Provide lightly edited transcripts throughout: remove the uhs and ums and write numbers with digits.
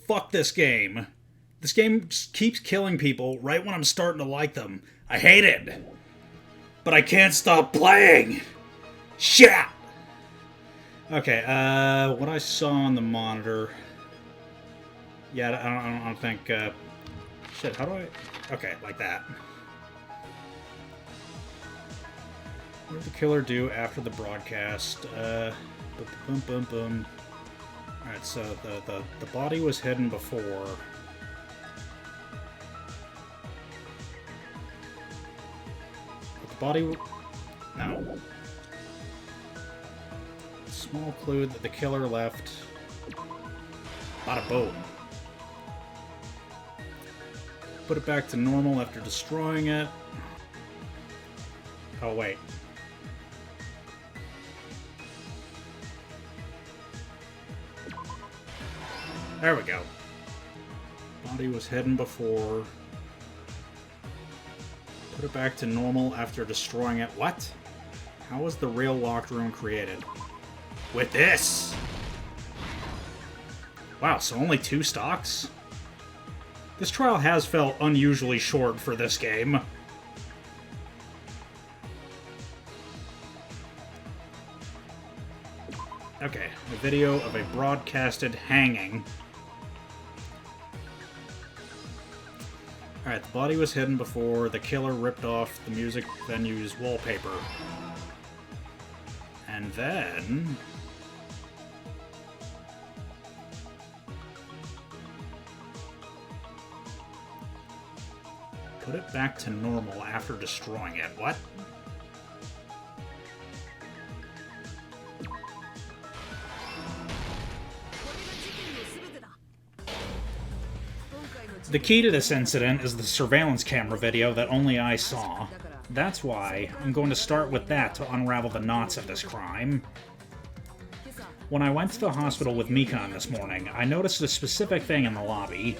Fuck this game. This game keeps killing people right when I'm starting to like them. I hate it. But I can't stop playing. Shit! Okay, what I saw on the monitor... Yeah, I don't think... Shit, how do I... Okay, like that. What did the killer do after the broadcast? Boom. Alright, so the body was hidden before. The body... No. Small clue that the killer left. Bada boom. Put it back to normal after destroying it. Oh, wait. There we go. Body was hidden before. Put it back to normal after destroying it. What? How was the real locked room created? With this! Wow, so only 2 stocks? This trial has felt unusually short for this game. Okay, a video of a broadcasted hanging. Alright, the body was hidden before the killer ripped off the music venue's wallpaper. And then... put it back to normal after destroying it. What? The key to this incident is the surveillance camera video that only I saw. That's why I'm going to start with that to unravel the knots of this crime. When I went to the hospital with Mikan this morning, I noticed a specific thing in the lobby.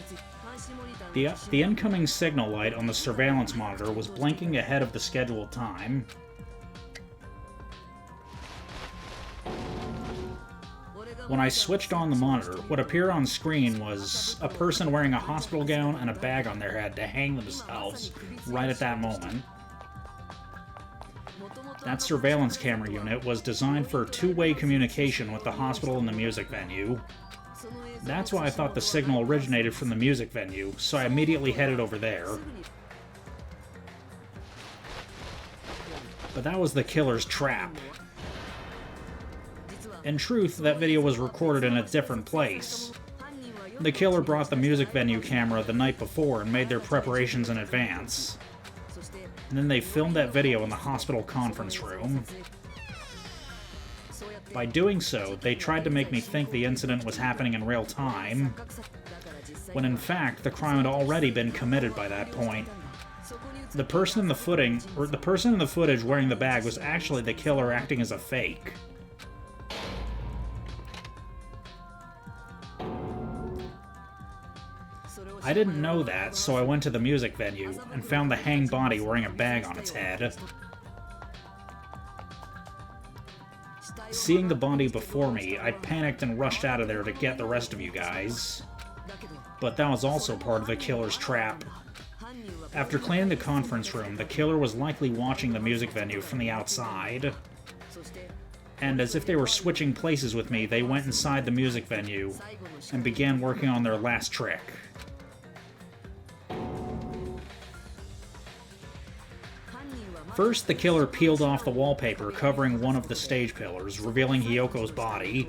The incoming signal light on the surveillance monitor was blinking ahead of the scheduled time. When I switched on the monitor, what appeared on screen was a person wearing a hospital gown and a bag on their head to hang themselves right at that moment. That surveillance camera unit was designed for two-way communication with the hospital and the music venue. That's why I thought the signal originated from the music venue, so I immediately headed over there. But that was the killer's trap. In truth, that video was recorded in a different place. The killer brought the music venue camera the night before and made their preparations in advance. And then they filmed that video in the hospital conference room. By doing so, they tried to make me think the incident was happening in real time, when in fact the crime had already been committed by that point. The person in the footage wearing the bag was actually the killer acting as a fake. I didn't know that, so I went to the music venue and found the hanged body wearing a bag on its head. Seeing the body before me, I panicked and rushed out of there to get the rest of you guys. But that was also part of the killer's trap. After cleaning the conference room, the killer was likely watching the music venue from the outside. And as if they were switching places with me, they went inside the music venue and began working on their last trick. First, the killer peeled off the wallpaper covering one of the stage pillars, revealing Hiyoko's body.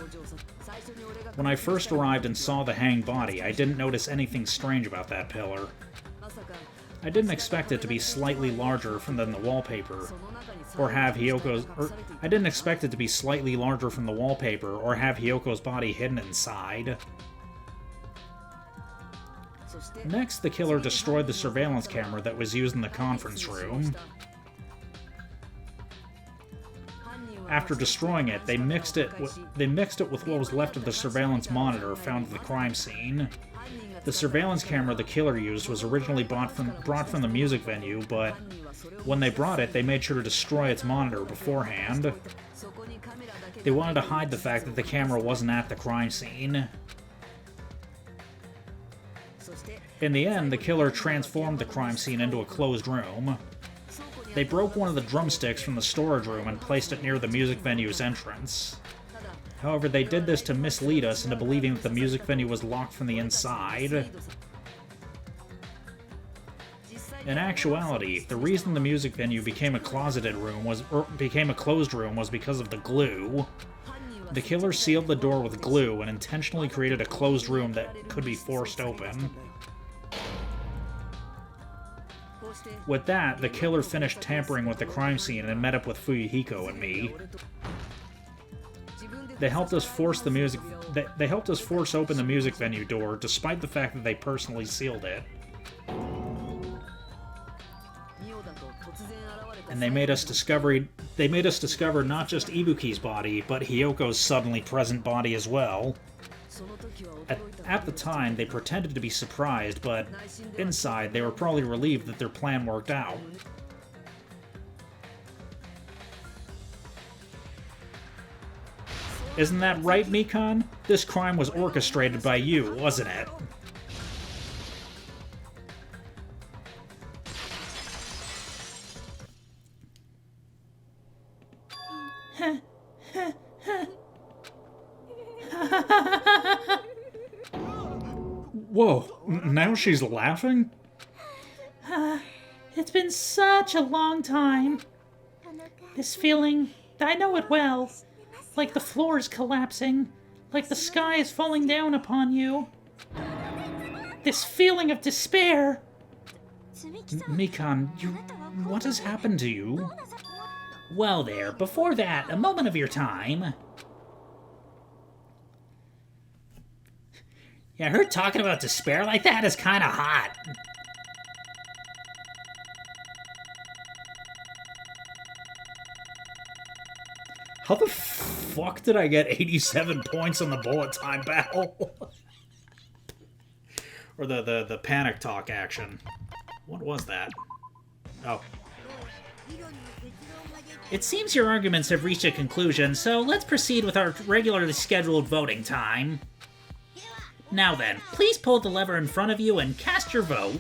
When I first arrived and saw the hanged body, I didn't notice anything strange about that pillar. I didn't expect it to be slightly larger than the wallpaper, or have Hiyoko's body hidden inside. Next, the killer destroyed the surveillance camera that was used in the conference room. After destroying it, they mixed it with what was left of the surveillance monitor found at the crime scene, The surveillance camera the killer used was originally brought from the music venue, but when they brought it, they made sure to destroy its monitor beforehand. They wanted to hide the fact that the camera wasn't at the crime scene. In the end, the killer transformed the crime scene into a closed room. They broke one of the drumsticks from the storage room and placed it near the music venue's entrance. However, they did this to mislead us into believing that the music venue was locked from the inside. In actuality, the reason the music venue became a closed room was because of the glue. The killer sealed the door with glue and intentionally created a closed room that could be forced open. With that, the killer finished tampering with the crime scene and met up with Fuyuhiko and me. They helped us force open the music venue door, despite the fact that they personally sealed it. And they made us discover not just Ibuki's body, but Hyoko's suddenly present body as well. At the time, they pretended to be surprised, but inside, they were probably relieved that their plan worked out. Isn't that right, Mikan? This crime was orchestrated by you, wasn't it? Whoa, now she's laughing? It's been such a long time. This feeling, I know it well. Like the floor is collapsing. Like the sky is falling down upon you. This feeling of despair. Mikan, what has happened to you? Well there, before that, a moment of your time. Yeah, her talking about despair like that is kind of hot. How the fuck did I get 87 points on the bullet time battle? Or the panic talk action. What was that? Oh. It seems your arguments have reached a conclusion, so let's proceed with our regularly scheduled voting time. Now then, please pull the lever in front of you and cast your vote.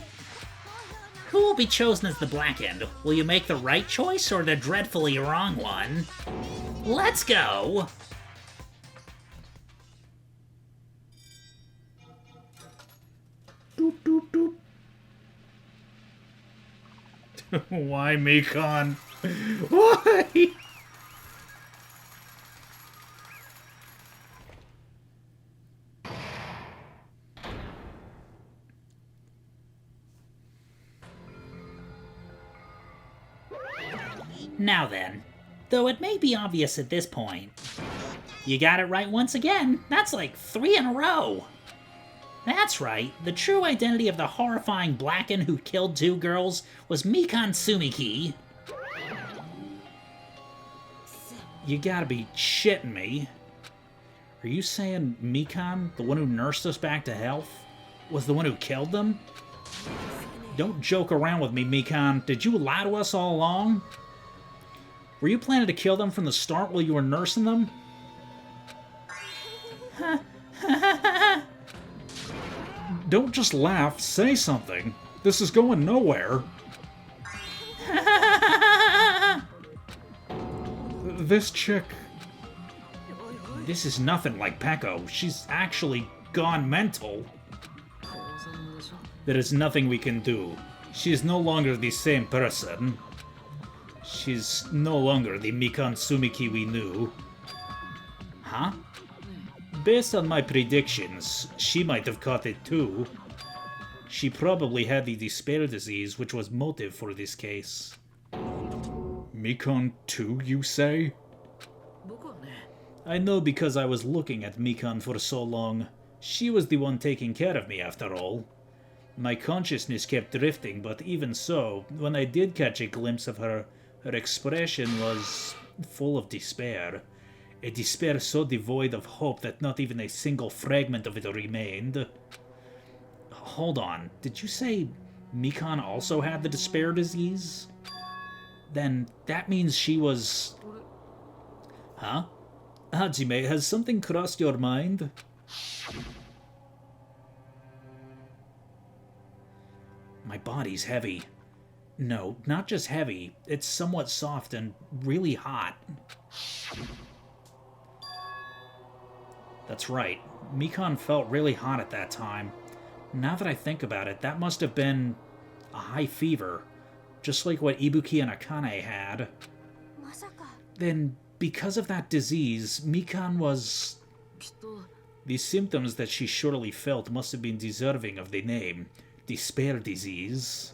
Who will be chosen as the Blackened? Will you make the right choice or the dreadfully wrong one? Let's go! Doop, doop, doop. Why, Mikan? Why? Now then, though it may be obvious at this point, you got it right once again. That's like 3 in a row. That's right, the true identity of the horrifying Blackened who killed 2 girls was Mikan Sumiki. You gotta be shitting me. Are you saying Mikan, the one who nursed us back to health, was the one who killed them? Don't joke around with me, Mikan. Did you lie to us all along? Were you planning to kill them from the start while you were nursing them? Don't just laugh, say something. This is going nowhere. This chick... This is nothing like Peko. She's actually gone mental. There is nothing we can do. She is no longer the same person. She's no longer the Mikan Sumiki we knew. Huh? Based on my predictions, she might have caught it too. She probably had the despair disease, which was motive for this case. Mikan too, you say? I know because I was looking at Mikan for so long. She was the one taking care of me, after all. My consciousness kept drifting, but even so, when I did catch a glimpse of her, her expression was full of despair. A despair so devoid of hope that not even a single fragment of it remained. Hold on, did you say Mikan also had the despair disease? Then that means she was... Huh? Hajime, has something crossed your mind? My body's heavy. No, not just heavy. It's somewhat soft and really hot. That's right. Mikan felt really hot at that time. Now that I think about it, that must have been a high fever. Just like what Ibuki and Akane had. Then, because of that disease, Mikan was... The symptoms that she surely felt must have been deserving of the name. Despair disease.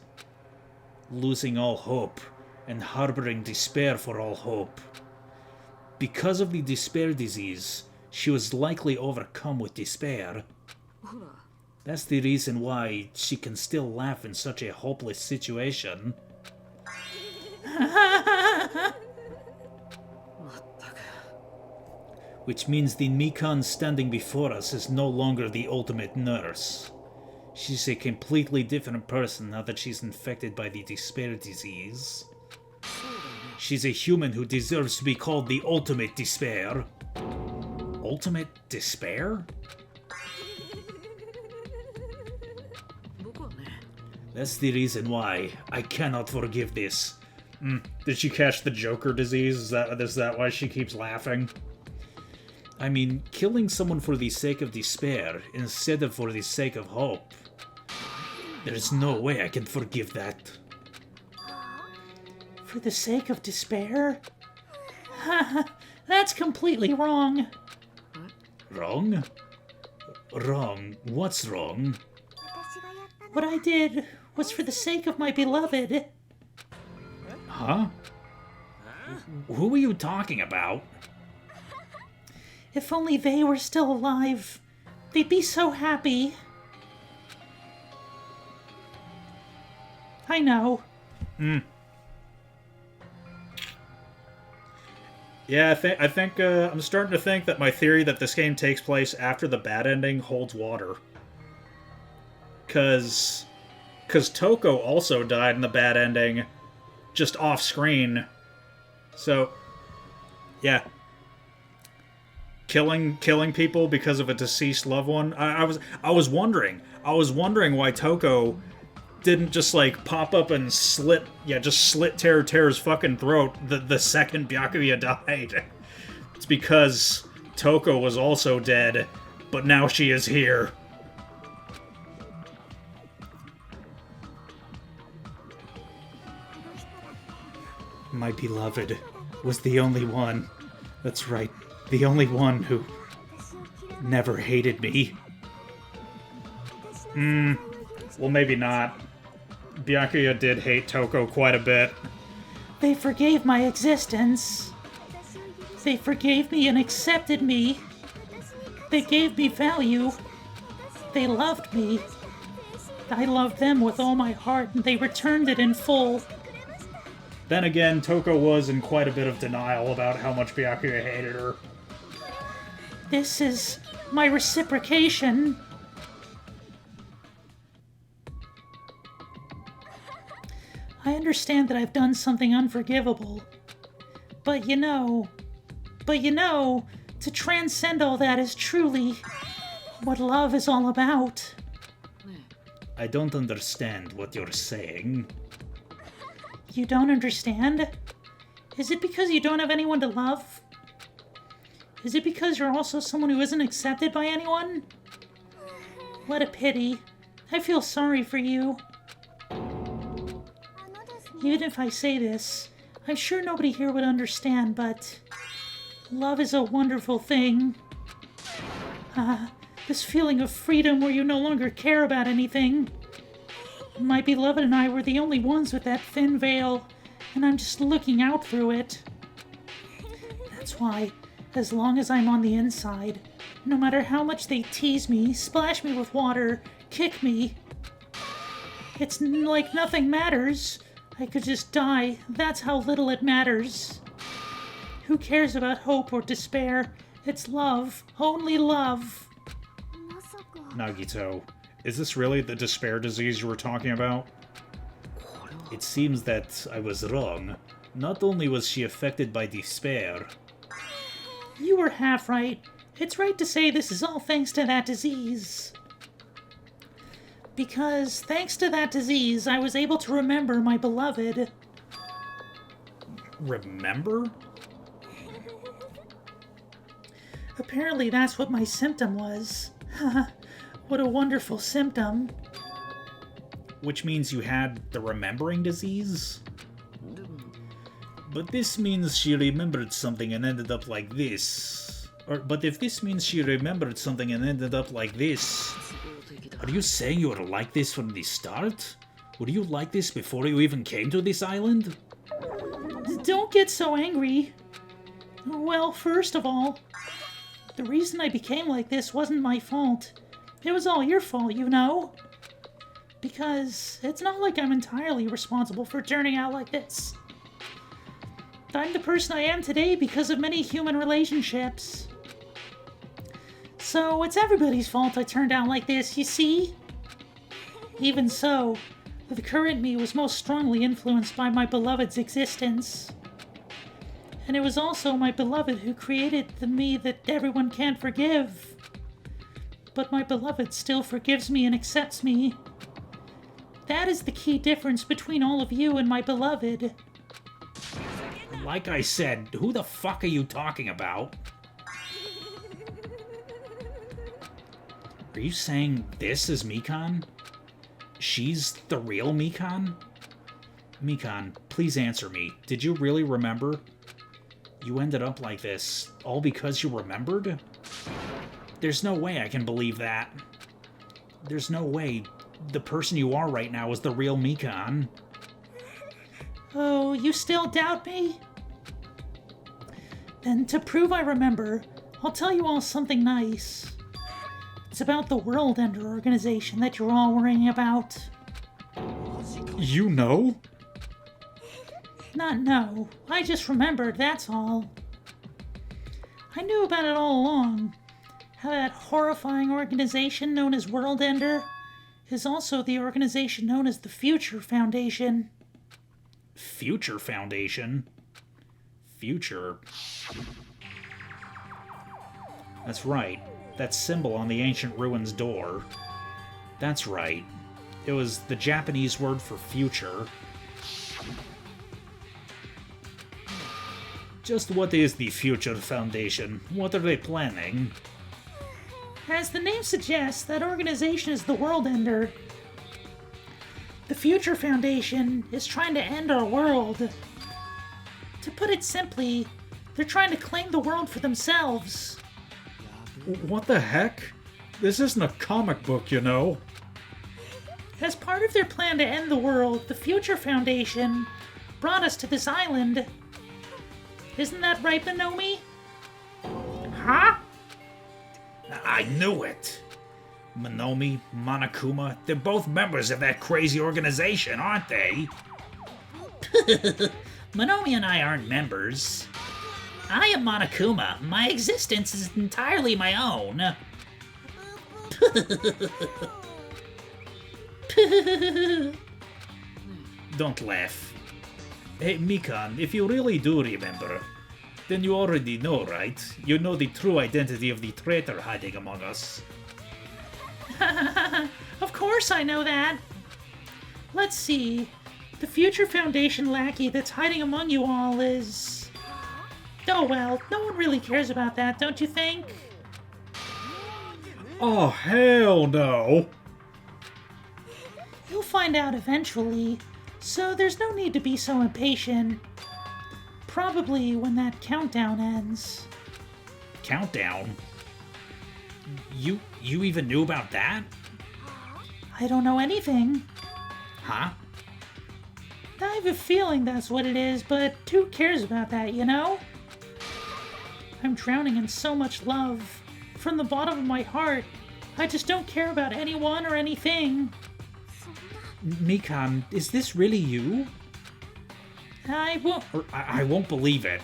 Losing all hope, and harboring despair for all hope. Because of the despair disease, she was likely overcome with despair. That's the reason why she can still laugh in such a hopeless situation. Which means the Mikan standing before us is no longer the ultimate nurse. She's a completely different person now that she's infected by the despair disease. She's a human who deserves to be called the ultimate despair. Ultimate despair? That's the reason why I cannot forgive this. Did she catch the Joker disease? Is that why she keeps laughing? I mean, killing someone for the sake of despair instead of for the sake of hope. There's no way I can forgive that. For the sake of despair? That's completely wrong. Wrong? Wrong? What's wrong? What I did was for the sake of my beloved. Huh? Who are you talking about? If only they were still alive, they'd be so happy. I know. Yeah, I think I'm starting to think that my theory that this game takes place after the bad ending holds water. Cause Toko also died in the bad ending, just off screen. So, yeah. Killing people because of a deceased loved one. I was wondering why Toko didn't just like pop up and slit Terra's fucking throat the second Byakuya died. It's because Toko was also dead, but now she is here. My beloved was the only one. That's right. The only one who never hated me. Well, maybe not. Byakuya did hate Toko quite a bit. They forgave my existence. They forgave me and accepted me. They gave me value. They loved me. I loved them with all my heart, and they returned it in full. Then again, Toko was in quite a bit of denial about how much Byakuya hated her. This is my reciprocation. I understand that I've done something unforgivable. But you know, to transcend all that is truly what love is all about. I don't understand what you're saying. You don't understand? Is it because you don't have anyone to love? Is it because you're also someone who isn't accepted by anyone? What a pity. I feel sorry for you. Even if I say this, I'm sure nobody here would understand, but love is a wonderful thing. This feeling of freedom where you no longer care about anything. My beloved and I were the only ones with that thin veil, and I'm just looking out through it. That's why, as long as I'm on the inside, no matter how much they tease me, splash me with water, kick me, it's like nothing matters. I could just die. That's how little it matters. Who cares about hope or despair? It's love. Only love. Nagito, Is this really the despair disease you were talking about? It seems that I was wrong. Not only was she affected by despair... You were half right. It's right to say this is all thanks to that disease. Because thanks to that disease, I was able to remember my beloved. Remember? Apparently that's what my symptom was. Haha, what a wonderful symptom. Which means you had the remembering disease? But this means she remembered something and ended up like this. But if this means she remembered something and ended up like this... Are you saying you were like this from the start? Were you like this before you even came to this island? Don't get so angry. Well, first of all, the reason I became like this wasn't my fault. It was all your fault, you know? Because it's not like I'm entirely responsible for turning out like this. I'm the person I am today because of many human relationships. So it's everybody's fault I turned out like this, you see? Even so, the current me was most strongly influenced by my beloved's existence. And it was also my beloved who created the me that everyone can't forgive. But my beloved still forgives me and accepts me. That is the key difference between all of you and my beloved. Like I said, who the fuck are you talking about? Are you saying this is Mikan? She's the real Mikan? Mikan, please answer me. Did you really remember? You ended up like this, all because you remembered? There's no way I can believe that. There's no way the person you are right now is the real Mikan. Oh, you still doubt me? Then to prove I remember, I'll tell you all something nice. It's about the World Ender organization that you're all worrying about. You know? Not know. I just remembered, that's all. I knew about it all along. How that horrifying organization known as World Ender is also the organization known as the Future Foundation. Future Foundation? Future? That's right. That symbol on the ancient ruins door. That's right. It was the Japanese word for future. Just what is the Future Foundation? What are they planning? As the name suggests, that organization is the World Ender. The Future Foundation is trying to end our world. To put it simply, they're trying to claim the world for themselves. What the heck? This isn't a comic book, you know. As part of their plan to end the world, the Future Foundation brought us to this island. Isn't that right, Minomi? Huh? I knew it. Minomi, Monokuma, they're both members of that crazy organization, aren't they? Minomi and I aren't members. I am Monokuma. My existence is entirely my own. Don't laugh. Hey, Mikan, if you really do remember, then you already know, right? You know the true identity of the traitor hiding among us. Of course I know that. Let's see. The Future Foundation lackey that's hiding among you all is... Oh well, no one really cares about that, don't you think? Oh, hell no! You'll find out eventually, so there's no need to be so impatient. Probably when that countdown ends. Countdown? You even knew about that? I don't know anything. Huh? I have a feeling that's what it is, but who cares about that, you know? I'm drowning in so much love. From the bottom of my heart, I just don't care about anyone or anything. Mikan, is this really you? I won't... I won't believe it.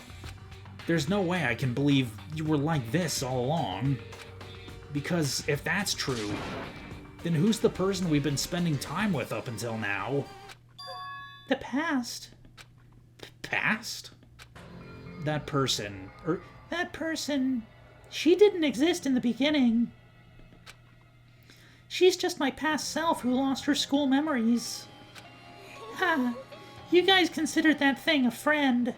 There's no way I can believe you were like this all along. Because if that's true, Then who's the person we've been spending time with up until now? The past. Past? That person... That person... She didn't exist in the beginning. She's just my past self who lost her school memories. Ha! You guys considered that thing a friend.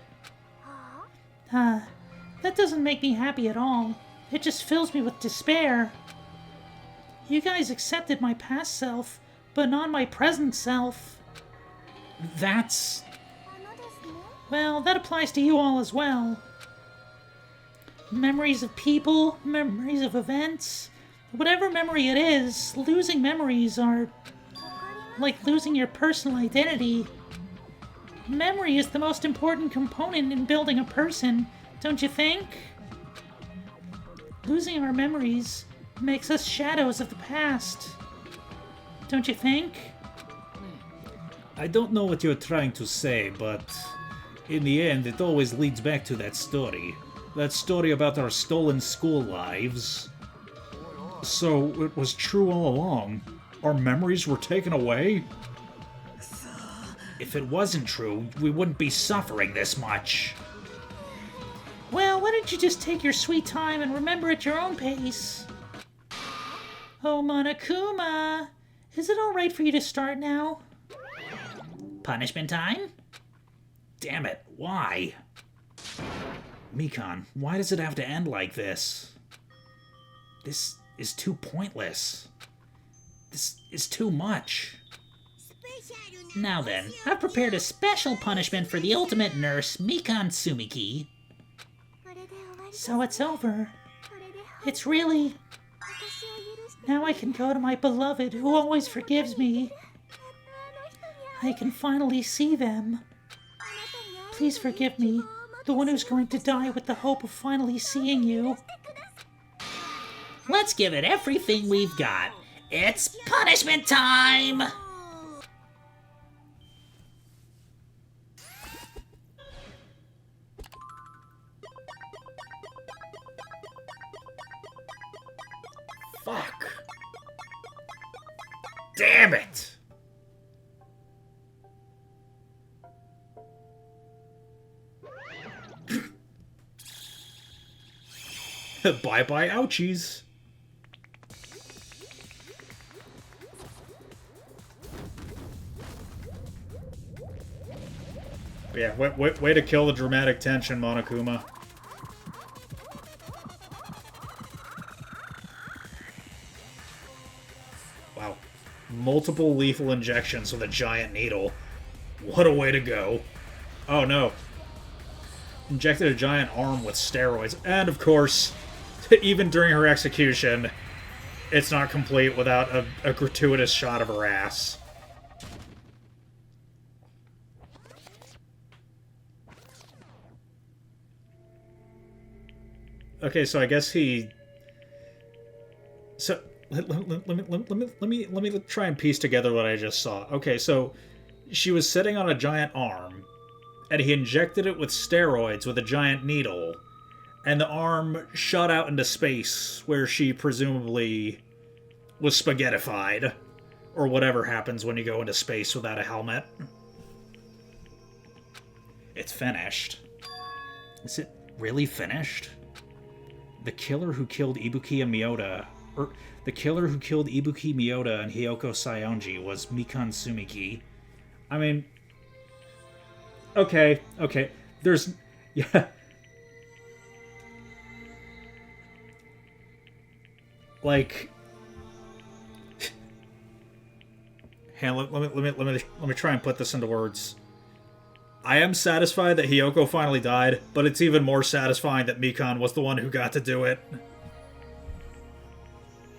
That doesn't make me happy at all. It just fills me with despair. You guys accepted my past self, but not my present self. That's... Well, that applies to you all as well. Memories of people, memories of events. Whatever memory it is, losing memories are like losing your personal identity. Memory is the most important component in building a person, don't you think? Losing our memories makes us shadows of the past. Don't you think? I don't know what you're trying to say, but in the end, it always leads back to that story. That story about our stolen school lives. So, it was true all along. Our memories were taken away? If it wasn't true, we wouldn't be suffering this much. Well, why don't you just take your sweet time and remember at your own pace? Oh, Monokuma! Is it alright for you to start now? Punishment time? Damn it, why? Mikan, why does it have to end like this? This is too pointless. This is too much. Now then, I've prepared a special punishment for the ultimate nurse, Mikan Sumiki. So it's over. It's really... Now I can go to my beloved who always forgives me. I can finally see them. Please forgive me, the one who's going to die with the hope of finally seeing you. Let's give it everything we've got. It's punishment time! Fuck. Damn it! Bye-bye ouchies. Yeah, way to kill the dramatic tension, Monokuma. Wow. Multiple lethal injections with a giant needle. What a way to go. Oh no. Injected a giant arm with steroids. And of course, even during her execution, it's not complete without a gratuitous shot of her ass. Okay, so I guess he... So, let me try and piece together what I just saw. Okay, so she was sitting on a giant arm, and he injected it with steroids with a giant needle, and the arm shot out into space, where she presumably was spaghettified, or whatever happens when you go into space without a helmet. It's finished. Is it really finished? The killer who killed Ibuki and Miyota, the killer who killed Ibuki, Miyota, and Hyoko Saionji was Mikan Sumiki. I mean, okay, there's, yeah. Like, hey, let me try and put this into words. I am satisfied that Hyoko finally died, but it's even more satisfying that Mikan was the one who got to do it.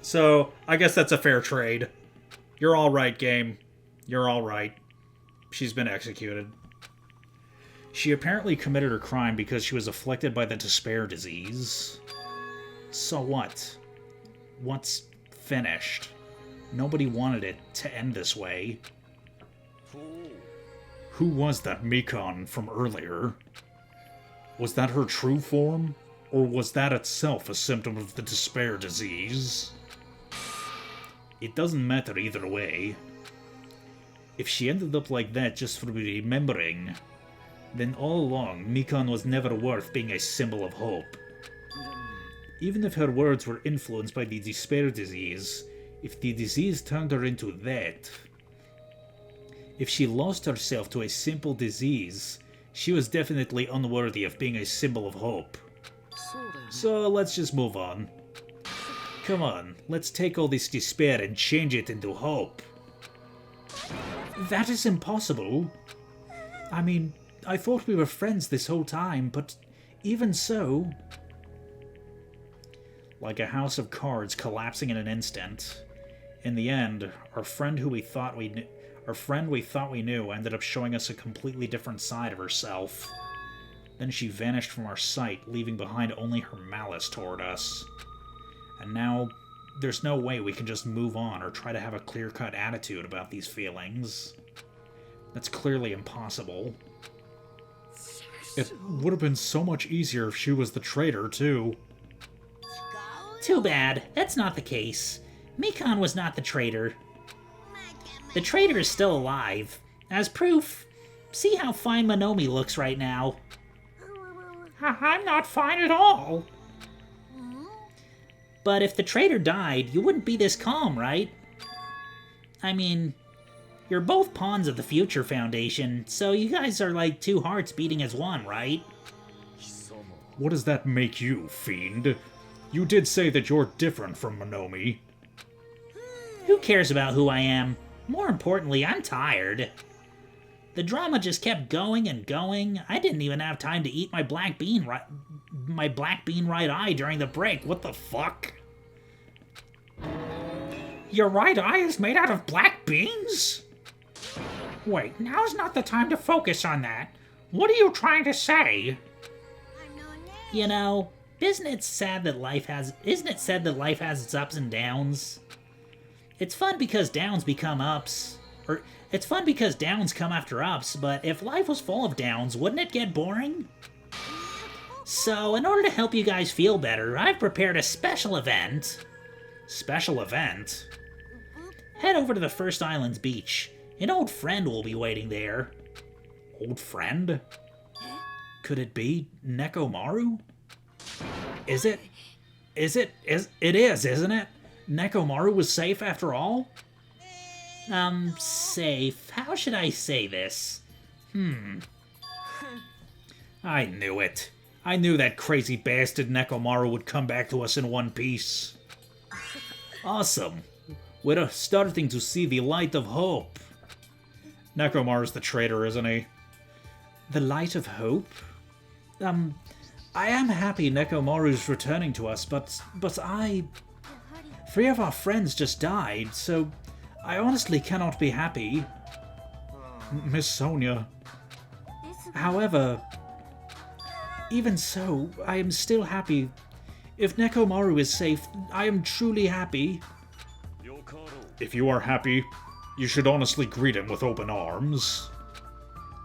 So, I guess that's a fair trade. You're alright, game. You're alright. She's been executed. She apparently committed her crime because she was afflicted by the despair disease. So what? What's finished? Nobody wanted it to end this way. Who was that Mikan from earlier? Was that her true form? Or was that itself a symptom of the despair disease? It doesn't matter either way. If she ended up like that just for remembering, then all along Mikan was never worth being a symbol of hope. Even if her words were influenced by the despair disease, if the disease turned her into that, if she lost herself to a simple disease, she was definitely unworthy of being a symbol of hope. So let's just move on. Come on, let's take all this despair and change it into hope. That is impossible. I mean, I thought we were friends this whole time, but even so... Like a house of cards collapsing in an instant. In the end, our friend we thought we knew ended up showing us a completely different side of herself. Then she vanished from our sight, leaving behind only her malice toward us. And now, there's no way we can just move on or try to have a clear-cut attitude about these feelings. That's clearly impossible. It would have been so much easier if she was the traitor, too. Too bad. That's not the case. Mikan was not the traitor. The traitor is still alive. As proof, see how fine Monomi looks right now. I'm not fine at all. But if the traitor died, you wouldn't be this calm, right? I mean, you're both pawns of the Future Foundation, so you guys are like two hearts beating as one, right? What does that make you, fiend? You did say that you're different from Monomi. Who cares about who I am? More importantly, I'm tired. The drama just kept going and going. I didn't even have time to eat my black bean right eye during the break. What the fuck? Your right eye is made out of black beans? Wait, now's not the time to focus on that. What are you trying to say? You know, isn't it said that life has its ups and downs? It's fun because downs become ups. Or, it's fun because downs come after ups, but if life was full of downs, wouldn't it get boring? So, in order to help you guys feel better, I've prepared a special event. Special event? Head over to the First Island's beach. An old friend will be waiting there. Old friend? Could it be Nekomaru? It is, isn't it? Nekomaru was safe after all? Safe. How should I say this? I knew it. I knew that crazy bastard Nekomaru would come back to us in one piece. Awesome. We're starting to see the light of hope. Nekomaru's the traitor, isn't he? The light of hope? I am happy Nekomaru's returning to us, but three of our friends just died, so I honestly cannot be happy. Miss Sonia. However, even so, I am still happy. If Nekomaru is safe, I am truly happy. If you are happy, you should honestly greet him with open arms.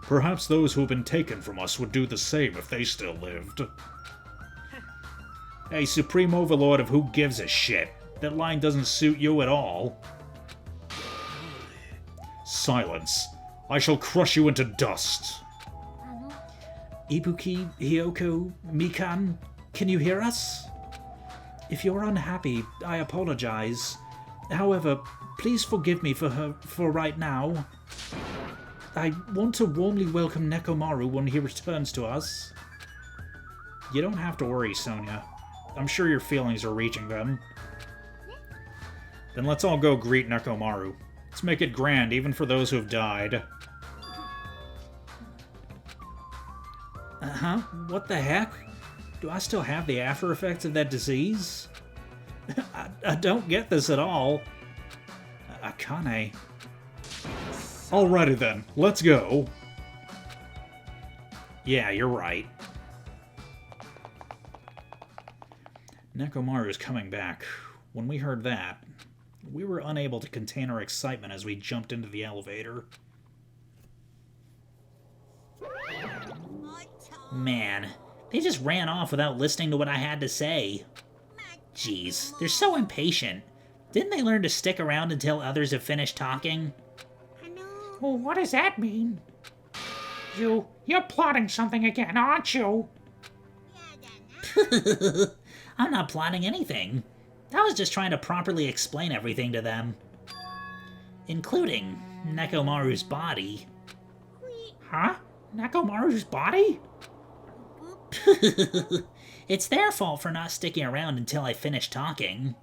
Perhaps those who have been taken from us would do the same if they still lived. Hey, Supreme Overlord of who gives a shit. That line doesn't suit you at all. Silence. I shall crush you into dust. Ibuki, Hyoko, Mikan, can you hear us? If you're unhappy, I apologize. However, please forgive me for right now. I want to warmly welcome Nekomaru when he returns to us. You don't have to worry, Sonia. I'm sure your feelings are reaching them. Then let's all go greet Nekomaru. Let's make it grand, even for those who have died. What the heck? Do I still have the after effects of that disease? I don't get this at all. Akane. Alrighty then, let's go. Yeah, you're right. Nekomaru's coming back. When we heard that, we were unable to contain our excitement as we jumped into the elevator. Man, they just ran off without listening to what I had to say. Jeez, they're so impatient. Didn't they learn to stick around until others have finished talking? Well, what does that mean? You're plotting something again, aren't you? I'm not plotting anything. I was just trying to properly explain everything to them. Including Nekomaru's body. Huh? Nekomaru's body? It's their fault for not sticking around until I finish talking.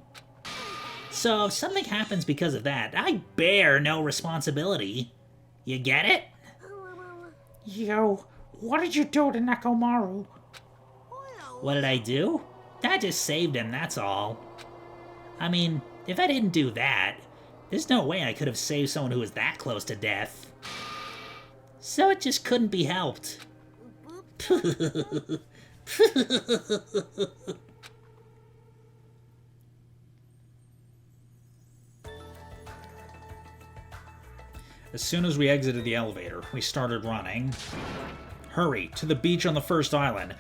So if something happens because of that, I bear no responsibility. You get it? Yo, what did you do to Nekomaru? What did I do? I just saved him, that's all. I mean, if I didn't do that, there's no way I could have saved someone who was that close to death. So it just couldn't be helped. As soon as we exited the elevator, we started running. Hurry, to the beach on the first island.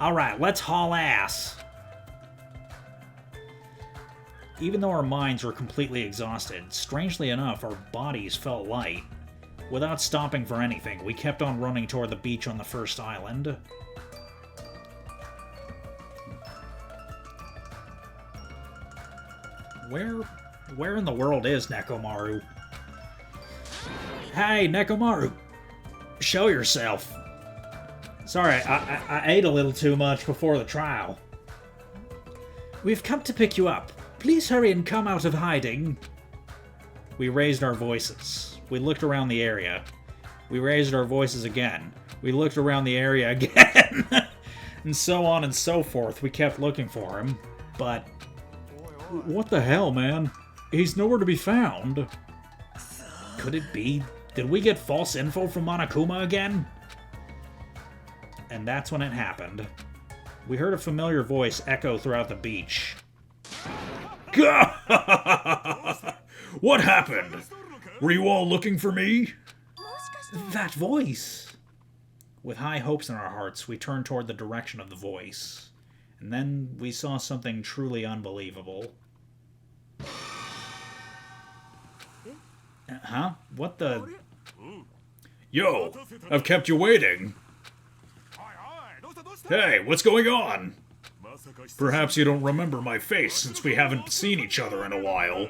Alright, let's haul ass. Even though our minds were completely exhausted, strangely enough, our bodies felt light. Without stopping for anything, we kept on running toward the beach on the first island. Where in the world is Nekomaru? Hey, Nekomaru! Show yourself! Sorry, I ate a little too much before the trial. We've come to pick you up. Please hurry and come out of hiding. We raised our voices. We looked around the area. We raised our voices again. We looked around the area again. And so on and so forth. We kept looking for him. But... what the hell, man? He's nowhere to be found. Could it be? Did we get false info from Monokuma again? And that's when it happened. We heard a familiar voice echo throughout the beach. What happened? Were you all looking for me? That voice! With high hopes in our hearts, we turned toward the direction of the voice. And then we saw something truly unbelievable. Huh? What the... Yo! I've kept you waiting! Hey, what's going on? Perhaps you don't remember my face since we haven't seen each other in a while.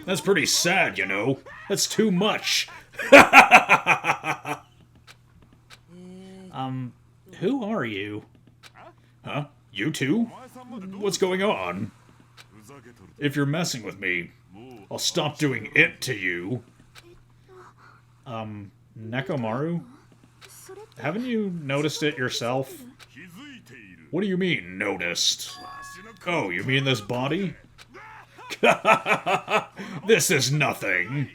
That's pretty sad, you know. That's too much. Who are you? Huh? You two? What's going on? If you're messing with me, I'll stop doing it to you. Nekomaru? Haven't you noticed it yourself? What do you mean, noticed? Oh, you mean this body? This is nothing.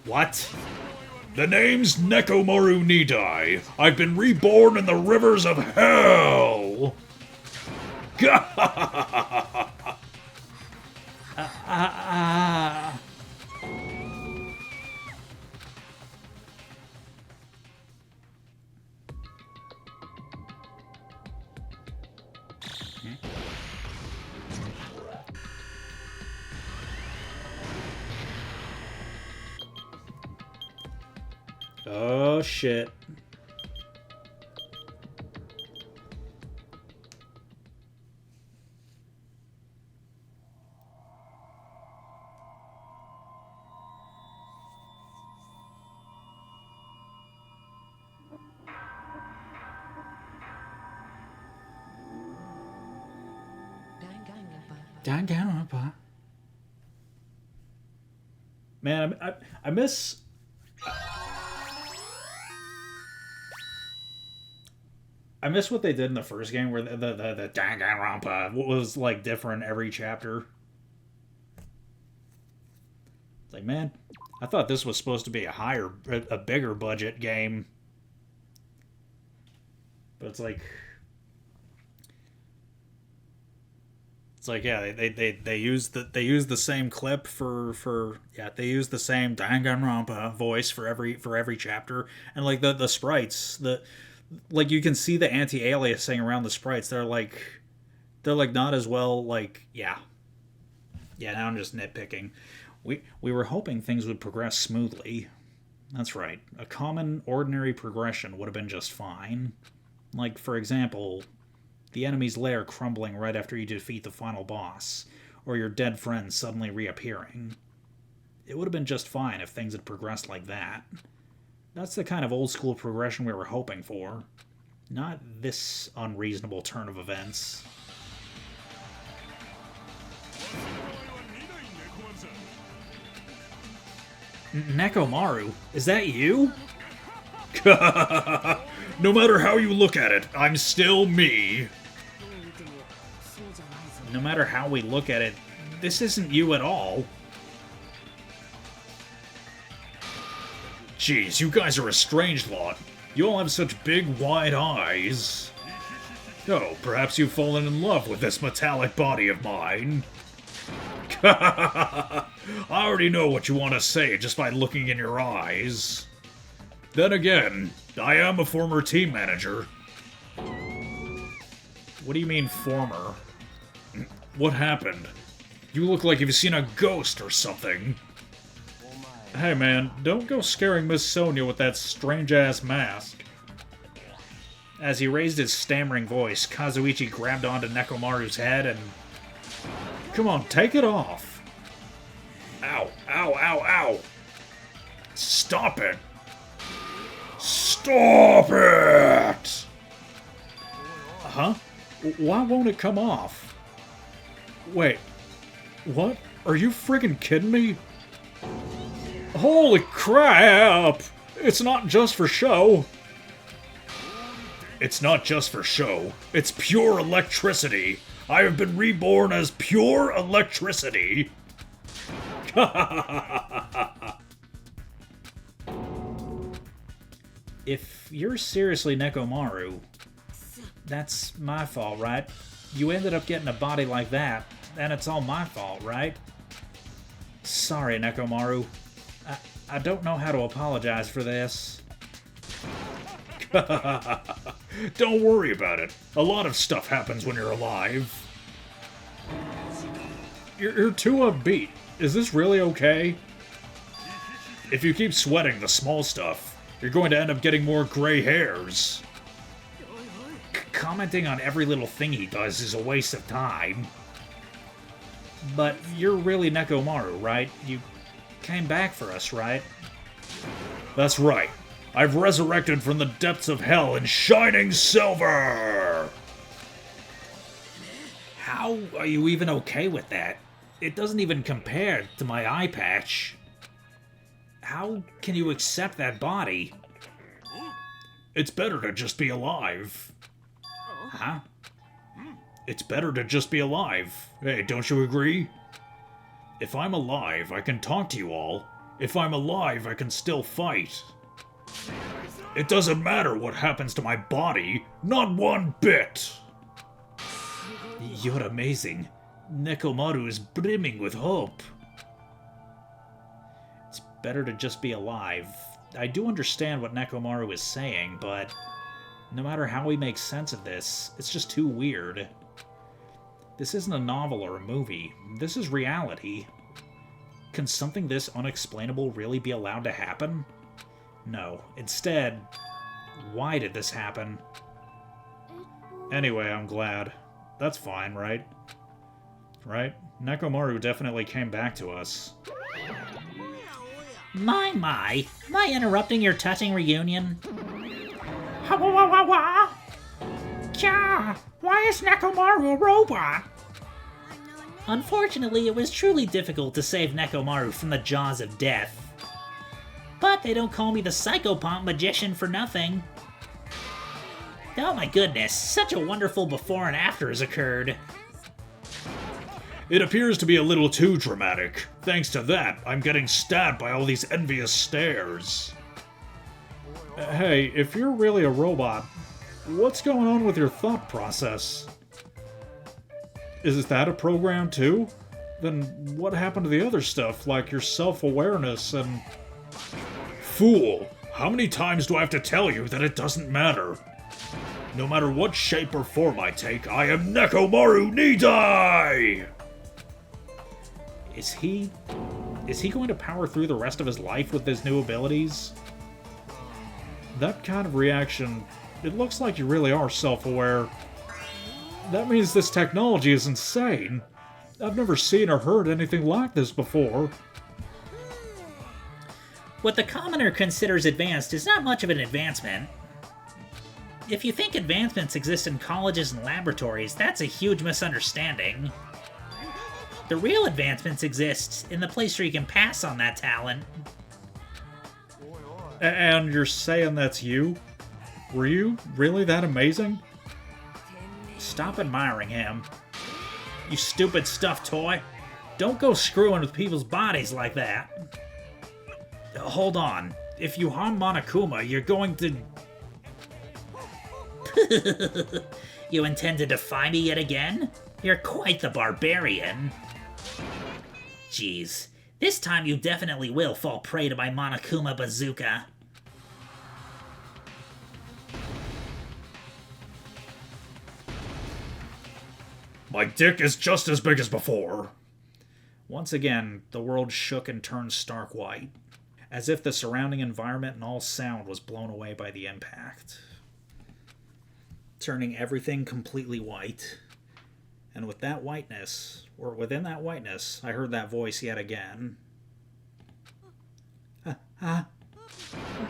What? The name's Nekomaru Nidai. I've been reborn in the rivers of hell. Oh, shit. Danganronpa. Man, I miss... I miss what they did in the first game, where the Danganronpa was like different every chapter. It's like, man, I thought this was supposed to be a bigger budget game, but it's like, yeah, they use the same clip they use the same Danganronpa voice for every chapter, and like the sprites, like, you can see the anti-aliasing around the sprites. They're not as well, like, yeah. Yeah, now I'm just nitpicking. We were hoping things would progress smoothly. That's right. A common, ordinary progression would have been just fine. Like, for example, the enemy's lair crumbling right after you defeat the final boss, or your dead friends suddenly reappearing. It would have been just fine if things had progressed like that. That's the kind of old-school progression we were hoping for. Not this unreasonable turn of events. Nekomaru, is that you? No matter how you look at it, I'm still me. No matter how we look at it, this isn't you at all. Jeez, you guys are a strange lot. You all have such big, wide eyes. Oh, perhaps you've fallen in love with this metallic body of mine. I already know what you want to say just by looking in your eyes. Then again, I am a former team manager. What do you mean, former? What happened? You look like you've seen a ghost or something. Hey man, don't go scaring Miss Sonia with that strange-ass mask. As he raised his stammering voice, Kazuichi grabbed onto Nekomaru's head and... Come on, take it off. Ow, ow, ow, ow. Stop it. Stop it! Huh? Why won't it come off? Wait, what? Are you friggin' kidding me? Holy crap! It's not just for show. It's not just for show. It's pure electricity. I have been reborn as pure electricity. If you're seriously Nekomaru, that's my fault, right? You ended up getting a body like that, and it's all my fault, right? Sorry, Nekomaru. I don't know how to apologize for this. Don't worry about it. A lot of stuff happens when you're alive. You're too upbeat. Is this really okay? If you keep sweating the small stuff, you're going to end up getting more gray hairs. Commenting on every little thing he does is a waste of time. But you're really Nekomaru, right? You came back for us, right? That's right. I've resurrected from the depths of hell in shining silver! How are you even okay with that? It doesn't even compare to my eye patch. How can you accept that body? It's better to just be alive. Huh? It's better to just be alive. Hey, don't you agree? If I'm alive, I can talk to you all. If I'm alive, I can still fight. It doesn't matter what happens to my body, not one bit! You're amazing. Nekomaru is brimming with hope. It's better to just be alive. I do understand what Nekomaru is saying, but no matter how we make sense of this, it's just too weird. This isn't a novel or a movie. This is reality. Can something this unexplainable really be allowed to happen? No. Instead, why did this happen? Anyway, I'm glad. That's fine, right? Right? Nekomaru definitely came back to us. My, am I interrupting your touching reunion? Yeah, why is Nekomaru a robot? Unfortunately, it was truly difficult to save Nekomaru from the jaws of death. But they don't call me the Psychopomp Magician for nothing. Oh my goodness, such a wonderful before and after has occurred. It appears to be a little too dramatic. Thanks to that, I'm getting stabbed by all these envious stares. Hey, if you're really a robot, what's going on with your thought process? Is that a program too? Then what happened to the other stuff, like your self-awareness and... Fool! How many times do I have to tell you that it doesn't matter? No matter what shape or form I take, I am Nekomaru Nidai! Is he going to power through the rest of his life with his new abilities? That kind of reaction, it looks like you really are self-aware. That means this technology is insane. I've never seen or heard anything like this before. What the commoner considers advanced is not much of an advancement. If you think advancements exist in colleges and laboratories, that's a huge misunderstanding. The real advancements exist in the place where you can pass on that talent. And you're saying that's you? Were you really that amazing? Stop admiring him. You stupid stuffed toy. Don't go screwing with people's bodies like that. Hold on. If you harm Monokuma, you're going to... You intend to defy me yet again? You're quite the barbarian. Jeez. This time you definitely will fall prey to my Monokuma bazooka. My dick is just as big as before. Once again, the world shook and turned stark white, as if the surrounding environment and all sound was blown away by the impact, turning everything completely white. And with that whiteness, or within that whiteness, I heard that voice yet again.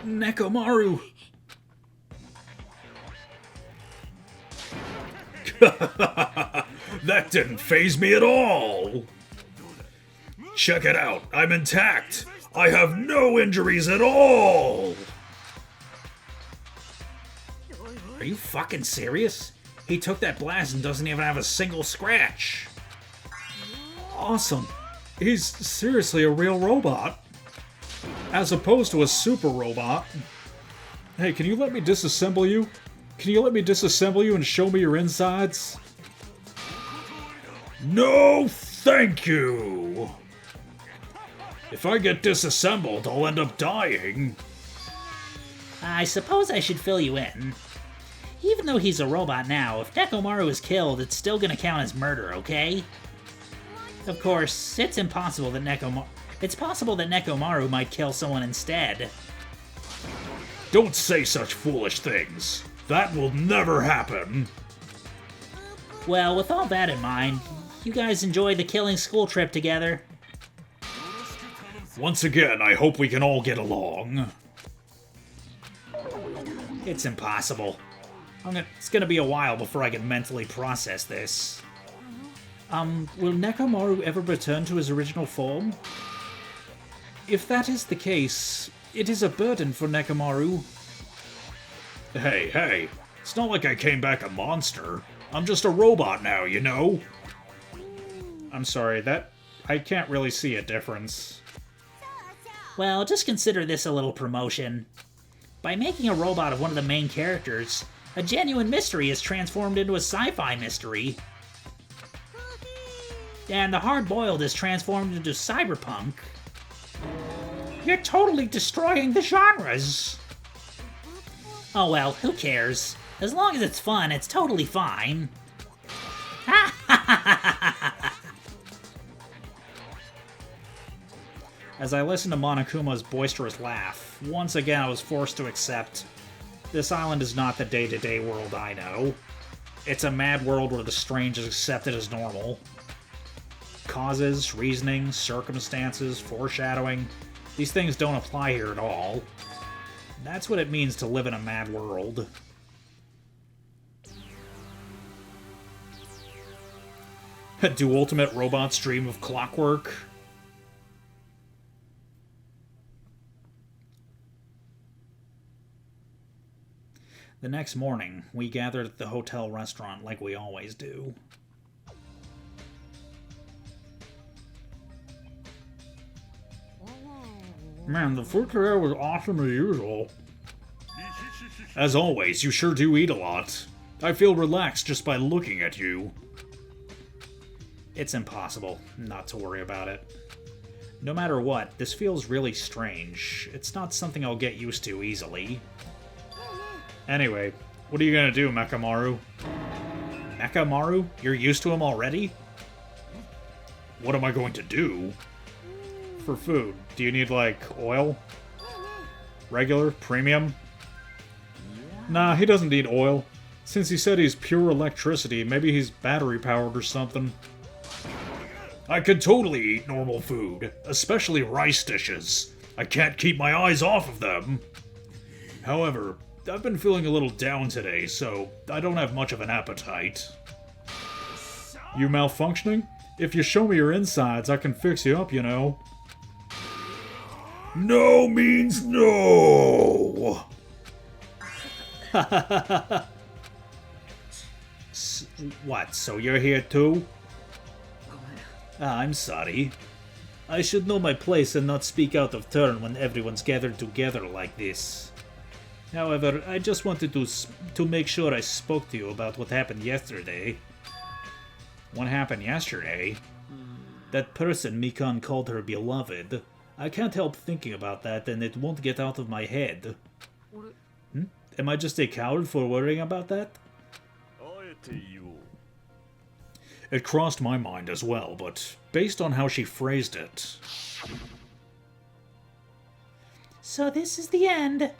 Nekomaru! That didn't faze me at all! Check it out, I'm intact! I have no injuries at all! Are you fucking serious? He took that blast and doesn't even have a single scratch. Awesome. He's seriously a real robot. As opposed to a super robot. Hey, can you let me disassemble you? Can you let me disassemble you and show me your insides? No, thank you! If I get disassembled, I'll end up dying. I suppose I should fill you in. Even though he's a robot now, if Nekomaru is killed, it's still gonna count as murder, okay? Of course, it's possible that Nekomaru might kill someone instead. Don't say such foolish things. That will never happen. Well, with all that in mind, you guys enjoy the killing school trip together? Once again, I hope we can all get along. It's impossible. It's gonna be a while before I can mentally process this. Will Nekomaru ever return to his original form? If that is the case, it is a burden for Nekomaru. Hey, it's not like I came back a monster. I'm just a robot now, you know? I'm sorry, I can't really see a difference. Well, just consider this a little promotion. By making a robot of one of the main characters, a genuine mystery is transformed into a sci-fi mystery. And the hard-boiled is transformed into cyberpunk. You're totally destroying the genres. Oh well, who cares? As long as it's fun, it's totally fine. As I listened to Monokuma's boisterous laugh, once again I was forced to accept this island is not the day-to-day world I know. It's a mad world where the strange is accepted as normal. Causes, reasoning, circumstances, foreshadowing, these things don't apply here at all. That's what it means to live in a mad world. Do ultimate robots dream of clockwork? The next morning, we gathered at the hotel restaurant like we always do. Man, the food today was awesome as usual. As always, you sure do eat a lot. I feel relaxed just by looking at you. It's impossible not to worry about it. No matter what, this feels really strange. It's not something I'll get used to easily. Anyway, What are you gonna do, Mechamaru? Mechamaru? You're used to him already? What am I going to do? For food, do you need, like, oil? Regular? Premium? Nah, he doesn't need oil. Since he said he's pure electricity, maybe he's battery-powered or something. I could totally eat normal food, especially rice dishes. I can't keep my eyes off of them. However, I've been feeling a little down today, so I don't have much of an appetite. You malfunctioning? If you show me your insides, I can fix you up, you know. No means no! What, so you're here too? I'm sorry. I should know my place and not speak out of turn when everyone's gathered together like this. However, I just wanted to make sure I spoke to you about what happened yesterday. What happened yesterday? That person Mikan called her beloved. I can't help thinking about that, and it won't get out of my head. Am I just a coward for worrying about that? It crossed my mind as well, but based on how she phrased it... So this is the end.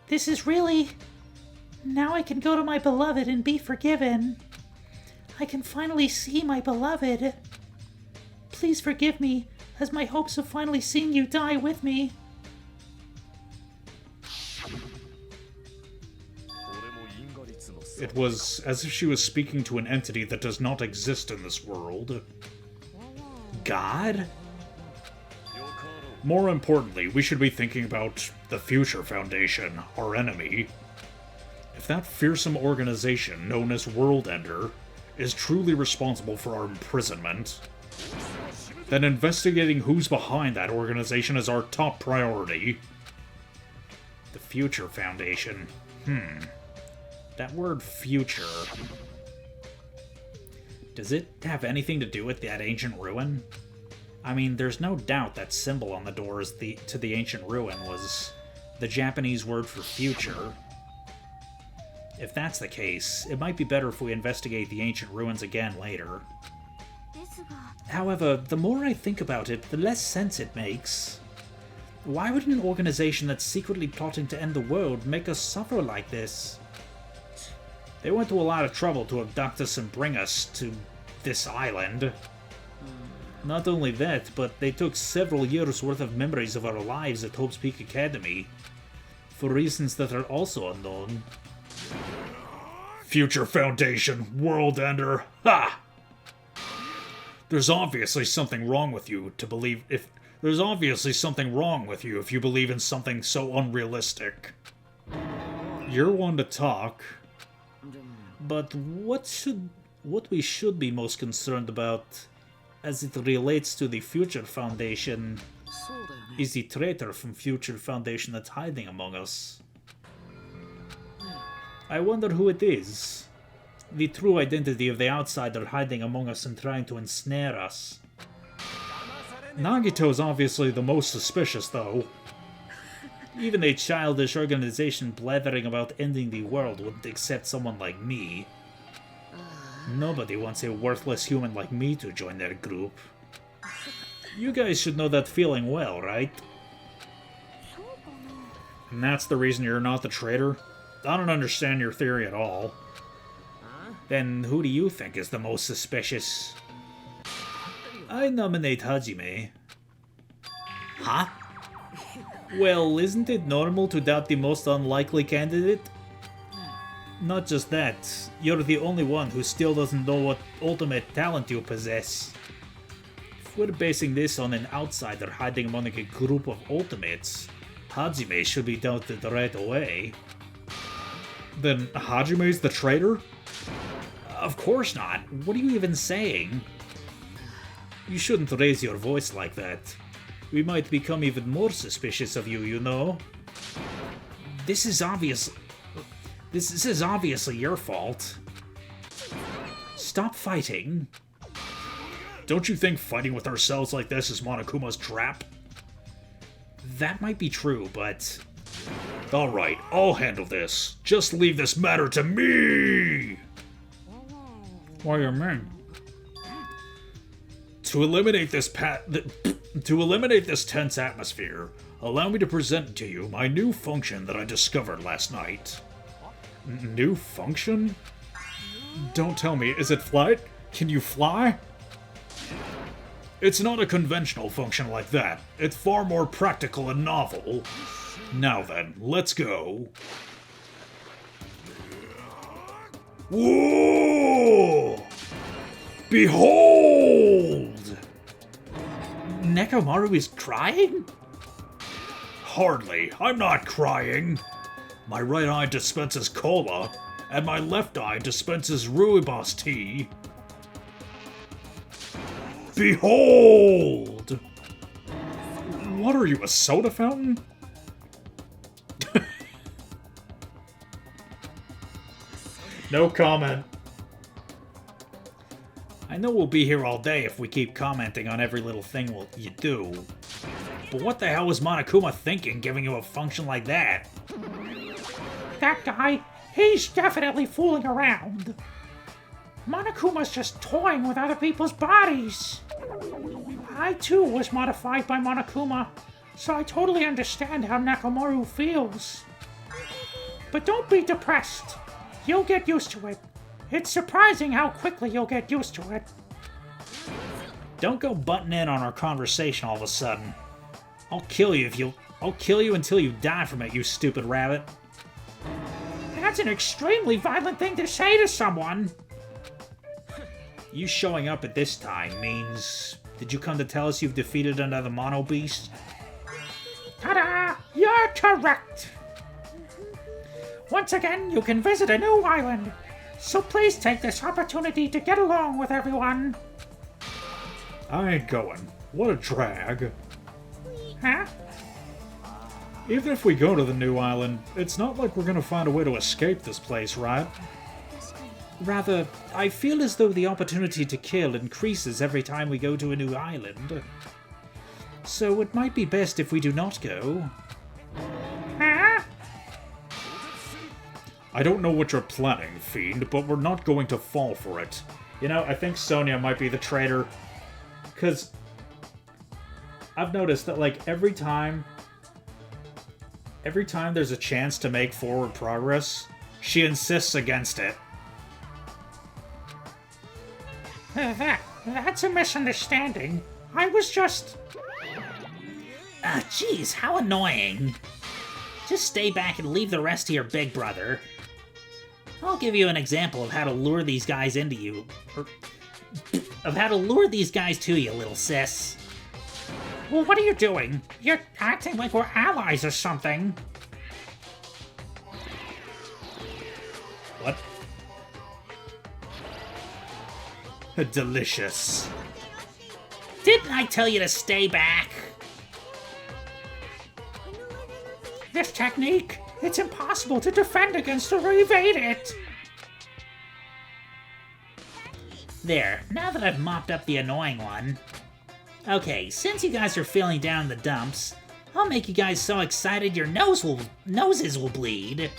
This is really... Now I can go to my beloved and be forgiven. I can finally see my beloved. Please forgive me, as my hopes of finally seeing you die with me. It was as if she was speaking to an entity that does not exist in this world. God? More importantly, we should be thinking about the Future Foundation, our enemy. If that fearsome organization known as World Ender is truly responsible for our imprisonment, then investigating who's behind that organization is our top priority. The Future Foundation. That word future. Does it have anything to do with that ancient ruin? I mean, there's no doubt that symbol on the doors to the ancient ruin was the Japanese word for future. If that's the case, it might be better if we investigate the ancient ruins again later. However, the more I think about it, the less sense it makes. Why would an organization that's secretly plotting to end the world make us suffer like this? They went to a lot of trouble to abduct us and bring us to this island. Not only that, but they took several years' worth of memories of our lives at Hope's Peak Academy, for reasons that are also unknown. Future Foundation, World Ender, ha! There's obviously something wrong with you to believe if... There's obviously something wrong with you if you believe in something so unrealistic. You're one to talk. But what we should be most concerned about, as it relates to the Future Foundation, is the traitor from Future Foundation that's hiding among us. I wonder who it is. The true identity of the outsider hiding among us and trying to ensnare us. Nagito's obviously the most suspicious, though. Even a childish organization blathering about ending the world wouldn't accept someone like me. Nobody wants a worthless human like me to join their group. You guys should know that feeling well, right? And that's the reason you're not the traitor? I don't understand your theory at all. Then who do you think is the most suspicious? I nominate Hajime. Huh? Well, isn't it normal to doubt the most unlikely candidate? Not just that, you're the only one who still doesn't know what ultimate talent you possess. If we're basing this on an outsider hiding among a group of ultimates, Hajime should be doubted right away. Then Hajime's the traitor? Of course not. What are you even saying? You shouldn't raise your voice like that. We might become even more suspicious of you, you know? This is obviously your fault. Stop fighting. Don't you think fighting with ourselves like this is Monokuma's trap? That might be true, but Alright, I'll handle this. Just leave this matter to me! What do you mean? To eliminate this tense atmosphere, allow me to present to you my new function that I discovered last night. New function? Don't tell me, is it flight? Can you fly? It's not a conventional function like that. It's far more practical and novel. Now then, let's go. Whoa! Behold! Nekomaru is crying? Hardly. I'm not crying. My right eye dispenses cola, and my left eye dispenses rooibos tea. Behold! What are you, a soda fountain? No comment. I know we'll be here all day if we keep commenting on every little thing you do. But what the hell was Monokuma thinking giving you a function like that? That guy, he's definitely fooling around. Monokuma's just toying with other people's bodies. I too was modified by Monokuma, so I totally understand how Nekomaru feels. But don't be depressed. You'll get used to it. It's surprising how quickly you'll get used to it. Don't go butting in on our conversation all of a sudden. I'll kill you until you die from it, you stupid rabbit. That's an extremely violent thing to say to someone. You showing up at this time means... Did you come to tell us you've defeated another Mono Beast? Ta-da! You're correct! Once again, you can visit a new island. So please take this opportunity to get along with everyone. I ain't going. What a drag. Huh? Even if we go to the new island, it's not like we're gonna find a way to escape this place, right? Rather, I feel as though the opportunity to kill increases every time we go to a new island. So it might be best if we do not go. Huh? I don't know what you're planning, Fiend, but we're not going to fall for it. You know, I think Sonia might be the traitor. Because I've noticed that, like, every time there's a chance to make forward progress, she insists against it. That's a misunderstanding. I was just... Ah, jeez, how annoying. Just stay back and leave the rest to your big brother. I'll give you an example of how to lure these guys into you. Of how to lure these guys to you, little sis. Well, what are you doing? You're acting like we're allies or something. What? Delicious. Didn't I tell you to stay back? This technique, it's impossible to defend against or evade it. There, now that I've mopped up the annoying one. Okay, since you guys are feeling down in the dumps, I'll make you guys so excited your noses will bleed.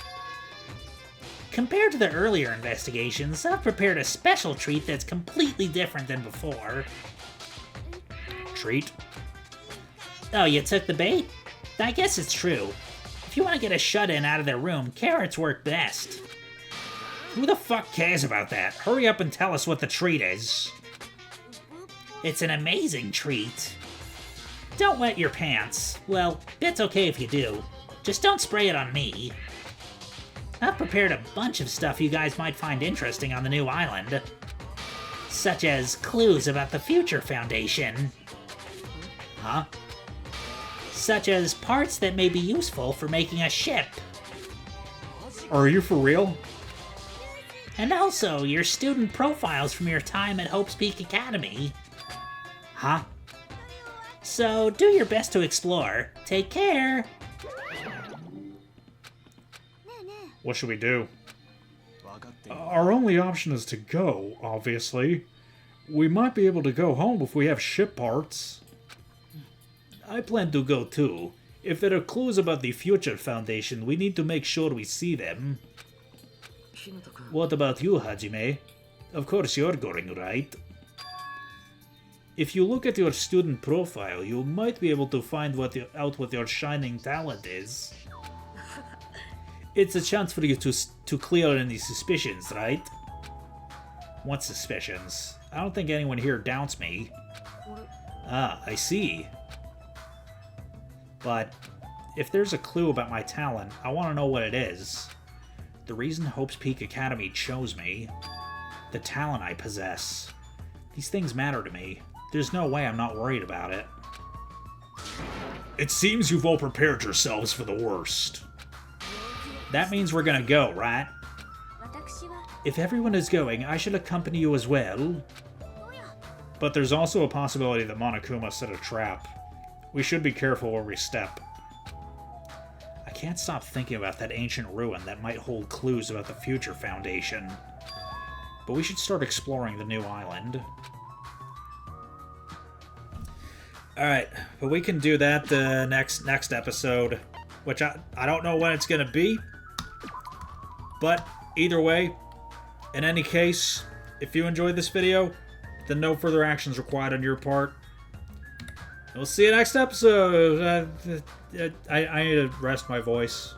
Compared to the earlier investigations, I've prepared a special treat that's completely different than before. Treat? Oh, you took the bait? I guess it's true. If you want to get a shut-in out of their room, carrots work best. Who the fuck cares about that? Hurry up and tell us what the treat is. It's an amazing treat. Don't wet your pants. Well, it's okay if you do. Just don't spray it on me. I've prepared a bunch of stuff you guys might find interesting on the new island. Such as clues about the Future Foundation. Huh? Such as parts that may be useful for making a ship. Are you for real? And also your student profiles from your time at Hope's Peak Academy. Huh? So do your best to explore. Take care. What should we do? Our only option is to go, obviously. We might be able to go home if we have ship parts. I plan to go too. If there are clues about the Future Foundation, we need to make sure we see them. What about you, Hajime? Of course you're going, right? If you look at your student profile, you might be able to find out what your shining talent is. It's a chance for you to clear any suspicions, right? What suspicions? I don't think anyone here doubts me. Ah, I see. But if there's a clue about my talent, I want to know what it is. The reason Hope's Peak Academy chose me. The talent I possess. These things matter to me. There's no way I'm not worried about it. It seems you've all prepared yourselves for the worst. That means we're gonna go, right? If everyone is going, I should accompany you as well. But there's also a possibility that Monokuma set a trap. We should be careful where we step. I can't stop thinking about that ancient ruin that might hold clues about the Future Foundation. But we should start exploring the new island. Alright, but we can do that next episode, which I don't know when it's going to be. But either way, in any case, if you enjoyed this video, then no further actions required on your part. We'll see you next episode. I need to rest my voice.